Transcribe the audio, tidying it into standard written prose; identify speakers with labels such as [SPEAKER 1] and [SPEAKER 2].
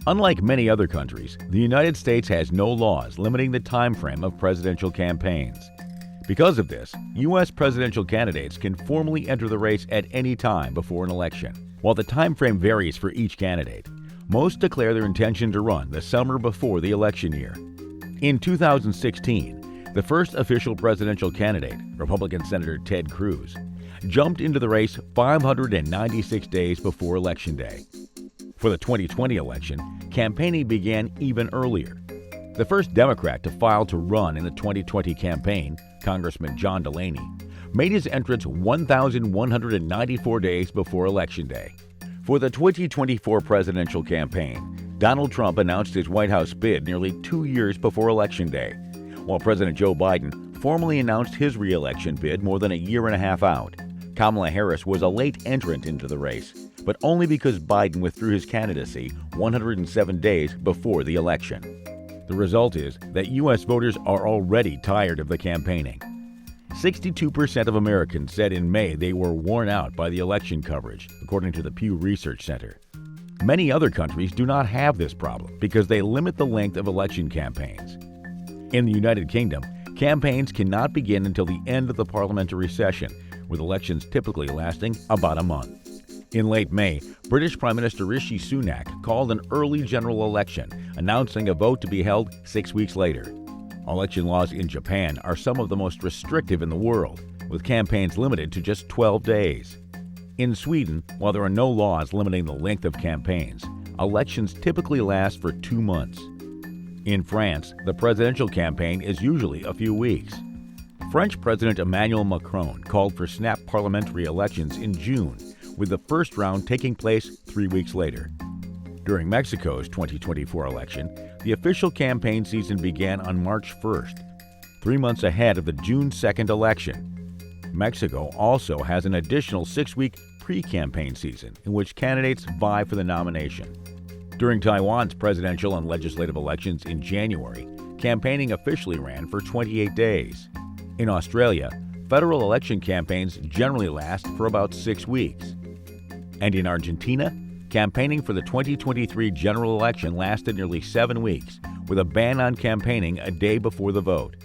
[SPEAKER 1] Unlike many other countries, the United States has no laws limiting the time frame of presidential campaigns. Because of this, U.S. presidential candidates can formally enter the race at any time before an election. While the time frame varies for each candidate, most declare their intention to run the summer before the election year. In 2016, the first official presidential candidate, Republican Senator Ted Cruz, jumped into the race 596 days before Election Day. For the 2020 election, campaigning began even earlier. The first Democrat to file to run in the 2020 campaign, Congressman John Delaney, made his entrance 1,194 days before Election Day. For the 2024 presidential campaign, Donald Trump announced his White House bid nearly 2 years before Election Day, while President Joe Biden formally announced his re-election bid more than a year and a half out. Kamala Harris was a late entrant into the race, but only because Biden withdrew his candidacy 107 days before the election. The result is that U.S. voters are already tired of the campaigning. 62% of Americans said in May they were worn out by the election coverage, according to the Pew Research Center. Many other countries do not have this problem because they limit the length of election campaigns. In the United Kingdom, campaigns cannot begin until the end of the parliamentary session, with elections typically lasting about a month. In late May, British Prime Minister Rishi Sunak called an early general election, announcing a vote to be held 6 weeks later. Election laws in Japan are some of the most restrictive in the world, with campaigns limited to just 12 days. In Sweden, while there are no laws limiting the length of campaigns, elections typically last for 2 months. In France, the presidential campaign is usually a few weeks. French President Emmanuel Macron called for snap parliamentary elections in June, with the first round taking place 3 weeks later. During Mexico's 2024 election, the official campaign season began on March 1st, 3 months ahead of the June 2nd election. Mexico also has an additional 6-week pre-campaign season in which candidates vie for the nomination. During Taiwan's presidential and legislative elections in January, campaigning officially ran for 28 days. In Australia, federal election campaigns generally last for about 6 weeks. And in Argentina, campaigning for the 2023 general election lasted nearly 7 weeks, with a ban on campaigning a day before the vote.